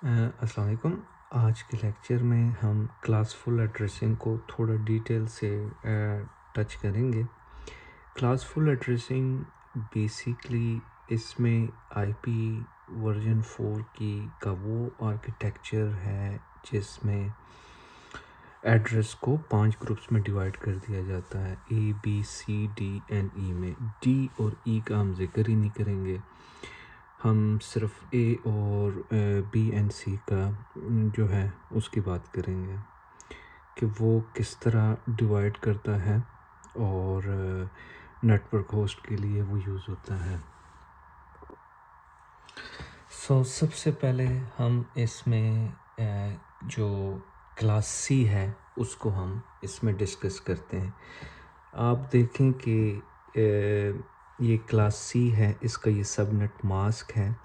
अस्सलाम वालेकुम। आज के लेक्चर में हम क्लासफुल एड्रेसिंग को थोड़ा डिटेल से टच करेंगे। क्लासफुल एड्रेसिंग बेसिकली इसमें आईपी वर्जन 4 का वो आर्किटेक्चर है जिसमें एड्रेस को 5 ग्रुप्स में डिवाइड कर दिया जाता है, A B C D and E में। डी और ई का हम जिक्र ही नहीं करेंगे, हम सिर्फ ए और बी एंड सी का जो है उसकी बात करेंगे कि वो किस तरह डिवाइड करता है और नेटवर्क होस्ट के लिए वो यूज़ होता है। सबसे पहले हम इसमें जो क्लास सी है उसको हम इसमें डिस्कस करते हैं। आप देखें कि ये क्लास सी है, इसका ये सबनेट मास्क है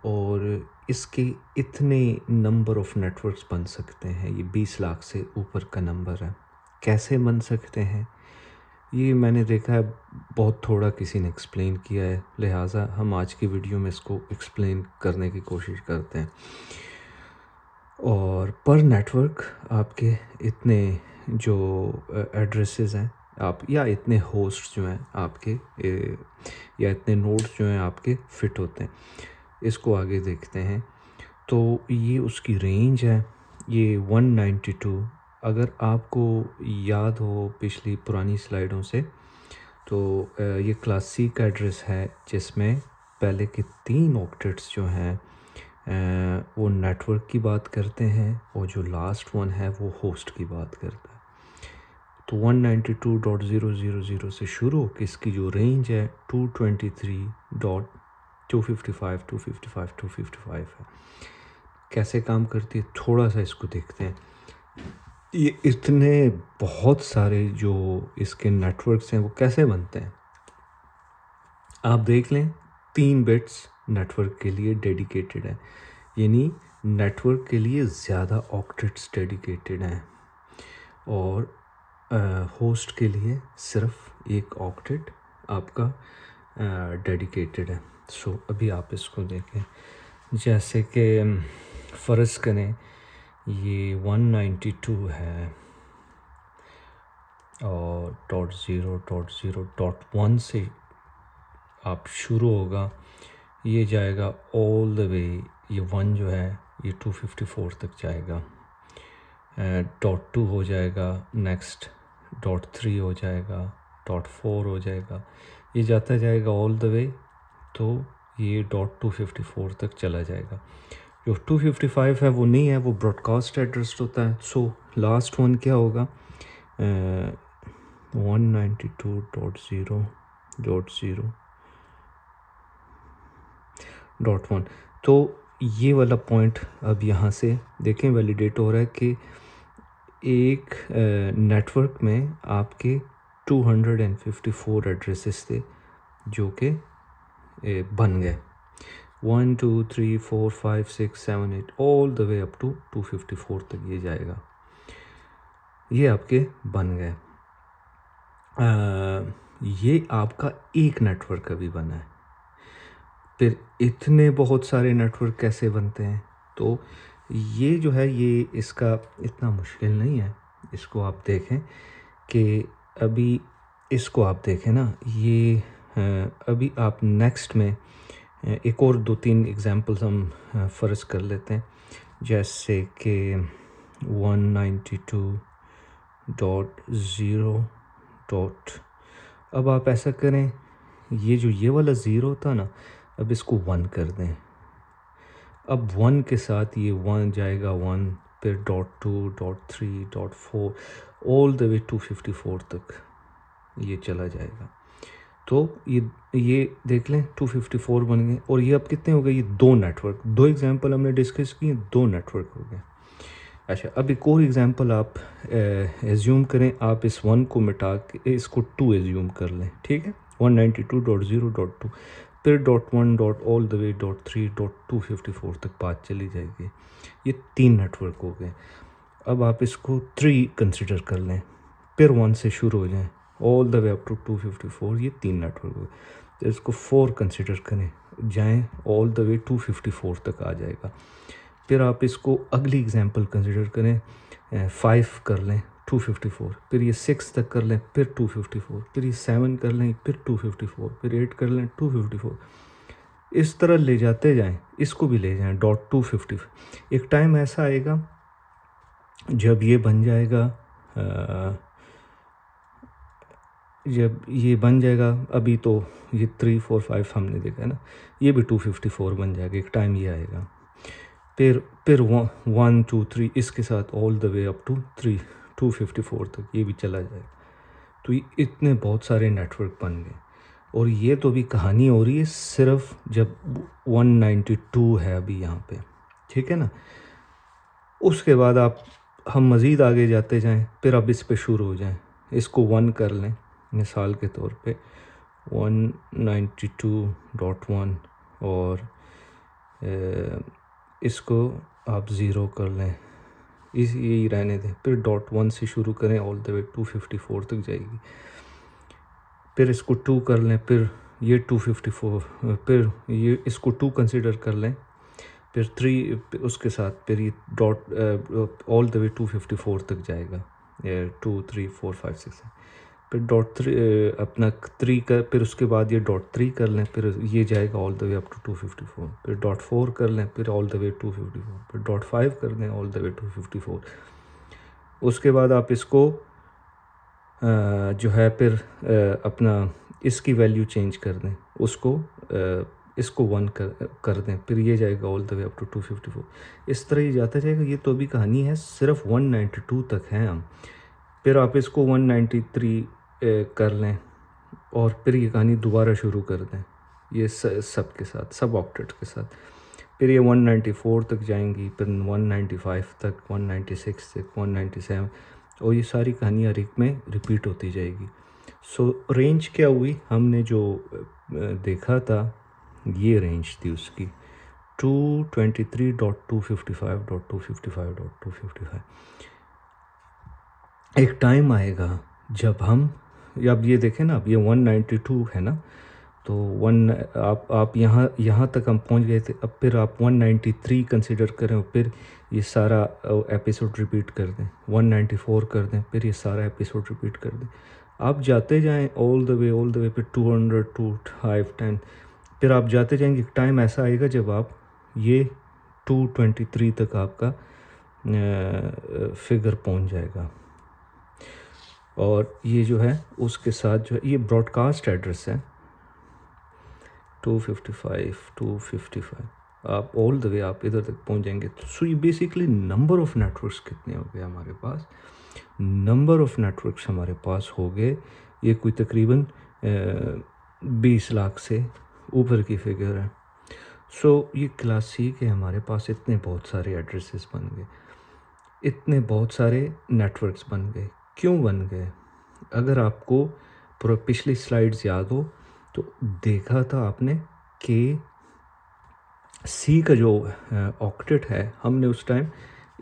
और इसके इतने नंबर ऑफ़ नेटवर्क्स बन सकते हैं। ये 20 लाख से ऊपर का नंबर है। कैसे बन सकते हैं ये मैंने देखा है बहुत थोड़ा किसी ने एक्सप्लेन किया है, लिहाजा हम आज की वीडियो में इसको एक्सप्लेन करने की कोशिश करते हैं। और पर नेटवर्क आपके इतने जो एड्रेसेस हैं आप या इतने होस्ट जो हैं आपके या इतने नोड्स जो हैं आपके फ़िट होते हैं। इसको आगे देखते हैं। तो ये उसकी रेंज है, ये 192। अगर आपको याद हो पिछली पुरानी स्लाइडों से तो ये क्लास सी का एड्रेस है जिसमें पहले के 3 ऑक्टेट्स जो हैं वो नेटवर्क की बात करते हैं और जो लास्ट वन है वो होस्ट की बात करता है। तो 192.0.0.0 से शुरू होकर इसकी जो रेंज है 223.255.255.255 है। कैसे काम करती है थोड़ा सा इसको देखते हैं। ये इतने बहुत सारे जो इसके नेटवर्क्स हैं वो कैसे बनते हैं आप देख लें। 3 बिट्स नेटवर्क के लिए डेडिकेटेड है, यानी नेटवर्क के लिए ज़्यादा ऑक्टेट्स डेडिकेटेड हैं और होस्ट के लिए सिर्फ एक ऑक्टेट आपका डेडिकेटेड है। अभी आप इसको देखें, जैसे कि फ़र्ज़ करें ये 192 है और .0.0.1 से आप शुरू होगा, ये जाएगा ऑल द वे, ये 1 जो है ये 254 तक जाएगा। .2 हो जाएगा, नेक्स्ट .3 हो जाएगा, .4 हो जाएगा, ये जाता जाएगा ऑल द वे, तो ये .254 तक चला जाएगा। जो 255 है वो नहीं है, वो ब्रॉडकास्ट एड्रेस होता है। लास्ट वन क्या होगा 192.0.0.1। तो ये वाला पॉइंट अब यहाँ से देखें वैलिडेट हो रहा है कि एक नेटवर्क में आपके 254 एड्रेसेस थे जो कि बन गए। 1 2 3 4 5 6 7 8 all the way up to 254 तक ये जाएगा, ये आपके बन गए। ये आपका एक नेटवर्क अभी बना है। फिर इतने बहुत सारे नेटवर्क कैसे बनते हैं, तो ये जो है ये इसका इतना मुश्किल नहीं है। इसको आप देखें कि अभी इसको आप देखें ना, ये अभी आप नेक्स्ट में एक और 2-3 एग्जांपल्स हम फ़र्ज़ कर लेते हैं, जैसे कि 192.0. अब आप ऐसा करें, ये जो ये वाला 0 था ना, अब इसको 1 कर दें। अब 1 के साथ ये 1 जाएगा 1, फिर .2, .3, .4 ऑल द वे 254 तक ये चला जाएगा। तो ये देख लें 254 बन गए। और ये अब कितने हो गए, ये 2 नेटवर्क, 2 एग्जांपल हमने डिस्कस किए, 2 नेटवर्क हो गए। अच्छा, अब एक और एग्जांपल आप एज्यूम करें, आप इस 1 को मिटा के इसको 2 एज्यूम कर लें, ठीक है। 192.0.2 फिर .1 ऑल द वे .3 .254 तक बात चली जाएगी। ये 3 नेटवर्क हो गए। अब आप इसको 3 कंसिडर कर लें, फिर 1 से शुरू हो जाएं all the way up to 254, ये 3 नेटवर्क हो गए। तो इसको 4 कंसिडर करें, जाएं ऑल द वे 254 तक आ जाएगा। फिर आप इसको अगली एग्जांपल कंसिडर करें, 5 कर लें 254, फिर ये 6 तक कर लें फिर 254, फिर ये 7 कर लें फिर 254, फिर 8 कर लें 254, इस तरह ले जाते जाएं, इसको भी ले जाएं डॉट 250। एक टाइम ऐसा आएगा जब ये बन जाएगा, जब ये बन जाएगा, अभी तो ये 3 4 5 हमने देखा है ना, ये भी 254 बन जाएगा, एक टाइम ये आएगा। फिर 1 2 3 इसके साथ all the way up to 254 तक ये भी चला जाएगा। तो ये इतने बहुत सारे नेटवर्क बन गए, और ये तो अभी कहानी हो रही है सिर्फ जब 192 है अभी यहाँ पे, ठीक है ना। उसके बाद हम मज़ीद आगे जाते जाएं, फिर अब इस पे शुरू हो जाएं, इसको 1 कर लें मिसाल के तौर पे 192.1, और इसको आप ज़ीरो कर लें, यही रहने दें, फिर डॉट 1 से शुरू करें ऑल द वे 254 तक जाएगी। फिर इसको 2 कर लें, फिर ये 254, फिर ये इसको 2 कंसिडर कर लें, फिर 3 उसके साथ, फिर ये डॉट ऑल द वे 254 तक जाएगा, 2 3 4 5 6, फिर डॉट 3 अपना 3 का, फिर उसके बाद ये डॉट 3 कर लें, फिर ये जाएगा all the way up to 254, फिर डॉट 4 कर लें, फिर ऑल द वे 254, फिर डॉट 5 कर दें ऑल द वे 254। उसके बाद आप इसको जो है फिर अपना इसकी वैल्यू चेंज कर दें, उसको इसको 1 कर दें, फिर ये जाएगा all the way up to 254। इस तरह ये जाता जाएगा। ये तो अभी कहानी है सिर्फ 192 तक है हम, फिर आप इसको 193 कर लें, और फिर ये कहानी दोबारा शुरू कर दें, ये सब के साथ, सब ऑक्टेट के साथ, फिर ये 194 तक जाएंगी, फिर 195 तक, 196 तक, 197, और ये सारी कहानी हर एक में रिपीट होती जाएगी। सो रेंज क्या हुई, हमने जो देखा था ये रेंज थी उसकी 223.255.255.255। एक टाइम आएगा जब हम, अब ये देखें ना, अब ये 192 है ना, तो आप यहाँ तक हम पहुँच गए थे। अब फिर आप 193 कंसिडर करें, और फिर ये सारा एपिसोड रिपीट कर दें, 194 कर दें, फिर ये सारा एपिसोड रिपीट कर दें। आप जाते जाएं ऑल द वे फिर 200 2 5 10, फिर आप जाते जाएंगे। एक टाइम ऐसा आएगा जब आप ये 223 तक आपका फिगर पहुंच जाएगा, और ये जो है उसके साथ जो है ये ब्रॉडकास्ट एड्रेस है 255, आप ऑल द वे आप इधर तक पहुंच जाएंगे। तो सो ये बेसिकली नंबर ऑफ़ नेटवर्क्स कितने हो गए हमारे पास, नंबर ऑफ़ नेटवर्क्स हमारे पास हो गए, ये कोई तकरीबन 20 लाख से ऊपर की फिगर है। सो ये क्लास सी के हमारे पास इतने बहुत सारे एड्रेसेस बन गए, इतने बहुत सारे नेटवर्क्स बन गए। क्यों बन गए? अगर आपको पिछली स्लाइड्स याद हो तो देखा था आपने कि सी का जो ऑक्टेट है, हमने उस टाइम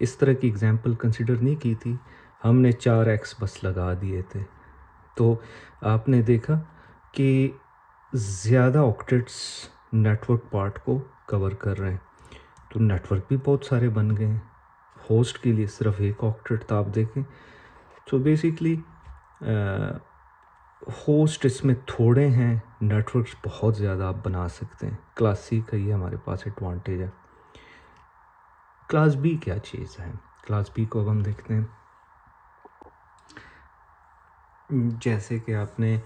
इस तरह की एग्जांपल कंसिडर नहीं की थी, हमने 4x बस लगा दिए थे। तो आपने देखा कि ज़्यादा ऑक्टेट्स नेटवर्क पार्ट को कवर कर रहे हैं, तो नेटवर्क भी बहुत सारे बन गए हैं। होस्ट के लिए सिर्फ एक ऑक्टेट था, आप देखें तो बेसिकली होस्ट इसमें थोड़े हैं, नेटवर्क्स बहुत ज़्यादा आप बना सकते हैं। क्लास सी का ये हमारे पास एडवांटेज है। क्लास बी क्या चीज़ है? क्लास बी को अब हम देखते हैं। जैसे कि आपने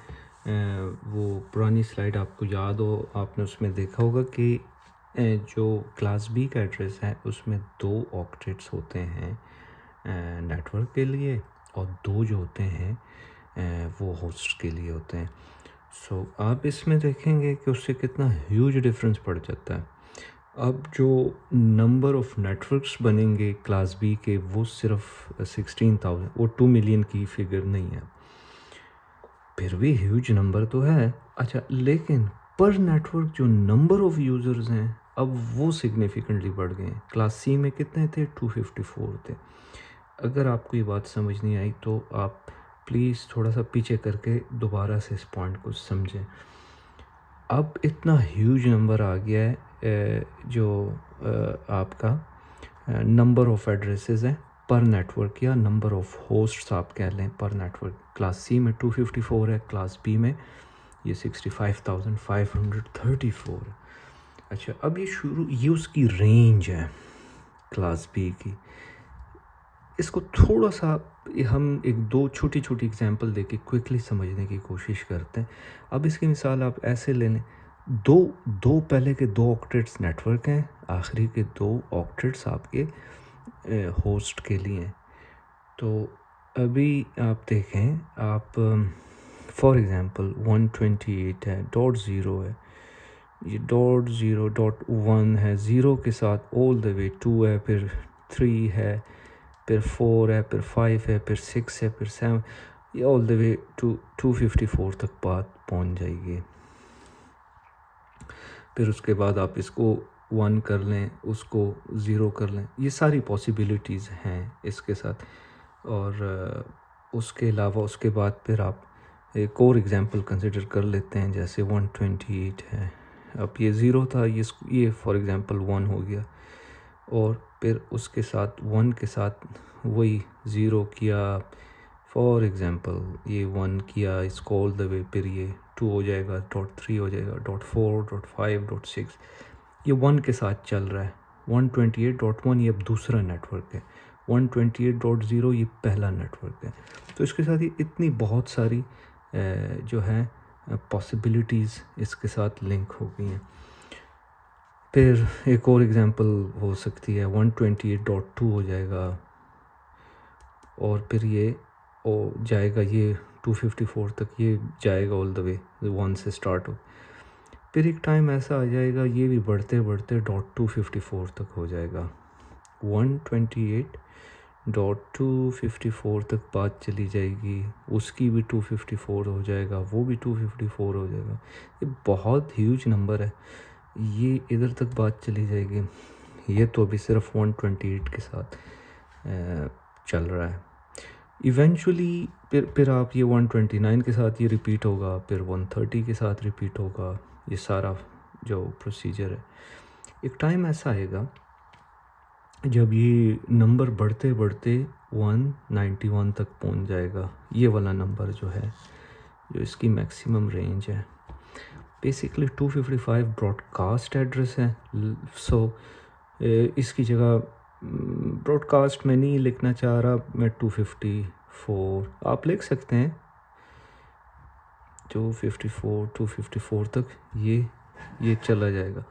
वो पुरानी स्लाइड आपको याद हो, आपने उसमें देखा होगा कि जो क्लास बी का एड्रेस है उसमें 2 ऑक्टेट्स होते हैं नेटवर्क के लिए, और 2 जो होते हैं वो होस्ट के लिए होते हैं। सो आप इसमें देखेंगे कि उससे कितना ह्यूज डिफरेंस पड़ जाता है। अब जो नंबर ऑफ़ नेटवर्क्स बनेंगे क्लास बी के, वो सिर्फ 16,000, वो 2 मिलियन की फिगर नहीं है, फिर भी ह्यूज नंबर तो है। अच्छा, लेकिन पर नेटवर्क जो नंबर ऑफ़ यूज़र्स हैं अब वो सिग्निफिकेंटली बढ़ गए हैं। क्लास सी में कितने थे? 254 थे। अगर आपको ये बात समझ नहीं आई तो आप प्लीज़ थोड़ा सा पीछे करके दोबारा से इस पॉइंट को समझें। अब इतना ह्यूज नंबर आ गया है जो आपका नंबर ऑफ़ एड्रेसेस हैं पर नेटवर्क, या नंबर ऑफ़ होस्ट्स आप कह लें पर नेटवर्क। क्लास सी में 254 है, क्लास बी में ये 65,534 है। अच्छा, अब ये उसकी रेंज है क्लास बी की। इसको थोड़ा सा हम एक दो छोटी छोटी एग्जांपल देके क्विकली समझने की कोशिश करते हैं। अब इसकी मिसाल आप ऐसे ले लें, दो पहले के दो ऑक्टेट्स नेटवर्क हैं, आखिरी के दो ऑक्टेट्स आपके होस्ट के लिए हैं। तो अभी आप देखें, आप फॉर एग्ज़ाम्पल 128 है, डॉट ज़ीरो है, ये डॉट ज़ीरो डॉट वन है, ज़ीरो के साथ ऑल द वे 2 है, फिर 3 है, फिर 4 है, फिर 5 है, फिर 6 है, फिर 7, ये ऑल द वे टू 254 तक बात पहुंच जाएगी। फिर उसके बाद आप इसको 1 कर लें, उसको 0 कर लें, ये सारी पॉसिबिलिटीज़ हैं इसके साथ। और उसके अलावा उसके बाद फिर आप एक और एग्ज़ाम्पल कंसिडर कर लेते हैं, जैसे 128 है। अब ये 0 था, ये फॉर एग्ज़ाम्पल 1 हो गया, और फिर उसके साथ 1 के साथ वही 0 किया, फॉर एग्ज़ाम्पल ये 1 किया, इसको ऑल द वे, फिर ये 2 हो जाएगा, डॉट 3 हो जाएगा, डॉट 4, डॉट 5, डॉट 6, ये 1 के साथ चल रहा है। 128.1 ये अब दूसरा नेटवर्क है, 128.0 ये पहला नेटवर्क है। तो इसके साथ ये इतनी बहुत सारी जो है पॉसिबिलिटीज़ इसके साथ लिंक हो गई हैं। फिर एक और एग्ज़ाम्पल हो सकती है, 128.2 हो जाएगा, और फिर ये जाएगा, ये 254 तक ये जाएगा ऑल द वे, 1 से स्टार्ट हो। फिर एक टाइम ऐसा आ जाएगा, ये भी बढ़ते बढ़ते डॉट 254 तक हो जाएगा, 128.254 तक बात चली जाएगी, उसकी भी 254 हो जाएगा, वो भी 254 हो जाएगा। ये बहुत ह्यूज नंबर है, ये इधर तक बात चली जाएगी। ये तो अभी सिर्फ 128 के साथ चल रहा है। इवेंचुअली फिर आप ये 129 के साथ ये रिपीट होगा, फिर 130 के साथ रिपीट होगा, ये सारा जो प्रोसीजर है। एक टाइम ऐसा आएगा जब ये नंबर बढ़ते बढ़ते 191 तक पहुंच जाएगा। ये वाला नंबर जो है, जो इसकी मैक्सिमम रेंज है, बेसिकली 255 ब्रॉडकास्ट एड्रेस है। सो इसकी जगह ब्रॉडकास्ट में नहीं लिखना चाह रहा मैं, 254 आप लिख सकते हैं, 254 तक ये चला जाएगा।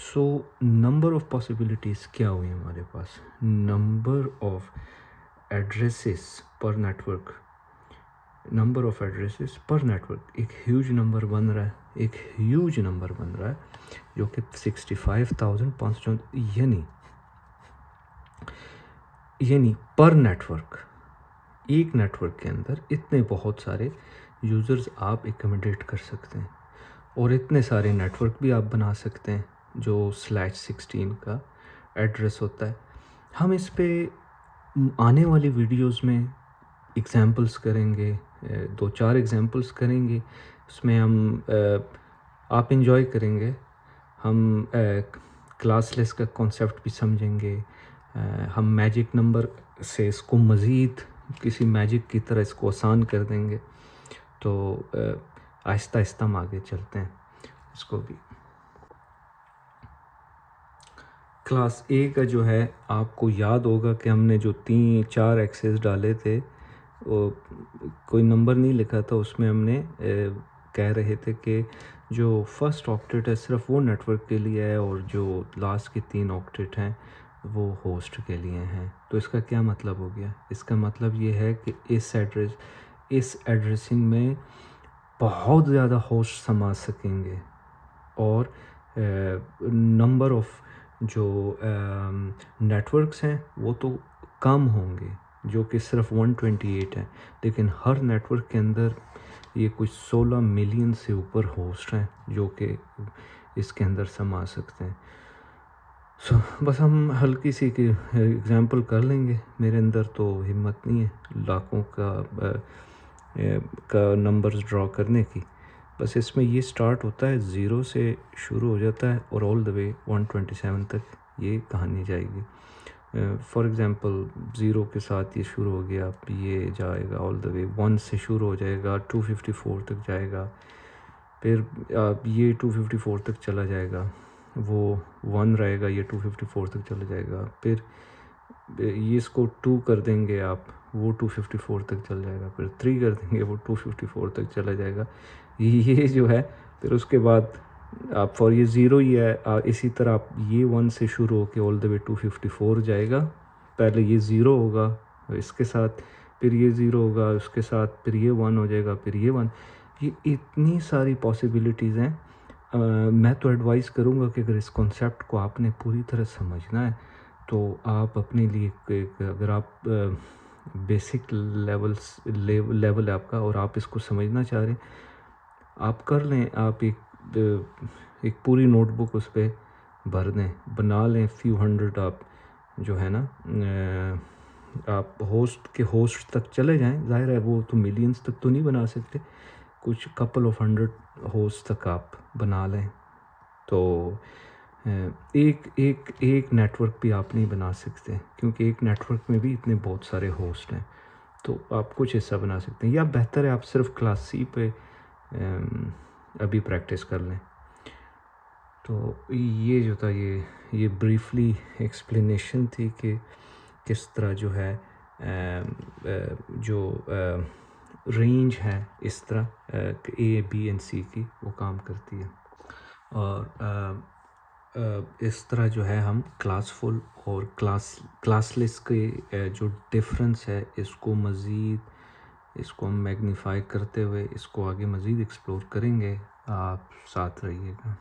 सो नंबर ऑफ़ पॉसिबिलिटीज़ क्या हुई हमारे पास, नंबर ऑफ़ एड्रेसेस पर नेटवर्क, नंबर ऑफ़ एड्रेसेस पर नेटवर्क एक ह्यूज नंबर बन रहा है, एक ह्यूज नंबर बन रहा है, जो कि 65,500, यानी पर नेटवर्क, एक नेटवर्क के अंदर इतने बहुत सारे यूज़र्स आप एकोमोडेट कर सकते हैं, और इतने सारे नेटवर्क भी आप बना सकते हैं जो /16 का एड्रेस होता है। हम इस पे आने वाली वीडियोस में एग्जांपल्स करेंगे, 2-4 एग्जांपल्स करेंगे, उसमें हम आप एंजॉय करेंगे। हम क्लासलेस का कॉन्सेप्ट भी समझेंगे, हम मैजिक नंबर से इसको मज़ीद किसी मैजिक की तरह इसको आसान कर देंगे। तो आहिस्ता आहिस्ता हम आगे चलते हैं इसको भी। क्लास ए का जो है, आपको याद होगा कि हमने जो 3-4 एक्सेस डाले थे, वो कोई नंबर नहीं लिखा था उसमें, हमने कह रहे थे कि जो फर्स्ट ऑक्टेट है सिर्फ वो नेटवर्क के लिए है, और जो लास्ट के 3 ऑक्टेट हैं वो होस्ट के लिए हैं। तो इसका क्या मतलब हो गया, इसका मतलब ये है कि इस एड्रेसिंग में बहुत ज़्यादा होस्ट समा सकेंगे, और नंबर ऑफ़ जो नेटवर्क्स हैं वो तो कम होंगे, जो कि सिर्फ 128 है, लेकिन हर नेटवर्क के अंदर ये कुछ 16 मिलियन से ऊपर होस्ट हैं जो कि इसके अंदर समा सकते हैं। सो बस हम हल्की सी की एग्ज़ाम्पल कर लेंगे, मेरे अंदर तो हिम्मत नहीं है लाखों का नंबर्स ड्रॉ करने की। बस इसमें ये स्टार्ट होता है, 0 से शुरू हो जाता है, और ऑल द वे 127 तक ये कहानी जाएगी। फॉर एग्ज़ाम्पल 0 के साथ ये शुरू हो गया, अब ये जाएगा ऑल द वे 1 से शुरू हो जाएगा, 254 तक जाएगा, फिर ये 254 तक चला जाएगा, वो 1 रहेगा, ये 254 तक चला जाएगा, फिर ये इसको 2 कर देंगे आप, वो 254 तक चल जाएगा, फिर 3 कर देंगे, वो 254 तक चला जाएगा। ये जो है फिर उसके बाद आप फॉर ये 0 ही है, इसी तरह आप ये 1 से शुरू होकर ऑल द वे 254 जाएगा। पहले ये 0 होगा इसके साथ, फिर ये 0 होगा उसके साथ, फिर ये 1 हो जाएगा, फिर ये 1। ये इतनी सारी पॉसिबिलिटीज़ हैं। मैं तो एडवाइस करूँगा कि अगर इस कॉन्सेप्ट को आपने पूरी तरह समझना है तो आप अपने लिए अगर आप बेसिक लेवल है आपका और आप इसको समझना चाह रहे हैं, आप कर लें। आप एक पूरी नोटबुक उस पर भर दें, बना लें फ्यू हंड्रेड। आप जो है ना आप होस्ट तक चले जाएं। ज़ाहिर है वो तो मिलियंस तक तो नहीं बना सकते, कुछ कपल ऑफ 100 होस्ट तक आप बना लें। तो एक नेटवर्क भी आप नहीं बना सकते, क्योंकि एक नेटवर्क में भी इतने बहुत सारे होस्ट हैं। तो आप कुछ हिस्सा बना सकते हैं, या बेहतर है आप सिर्फ क्लास सी पे अभी प्रैक्टिस कर लें। तो ये जो था ये ब्रीफली एक्सप्लेनेशन थी कि किस तरह जो है जो रेंज है इस तरह ए बी एंड सी की वो काम करती है। और इस तरह जो है हम क्लासफुल और क्लासलेस के जो डिफरेंस है इसको हम मैग्नीफाई करते हुए इसको आगे मज़ीद एक्सप्लोर करेंगे। आप साथ रहिएगा।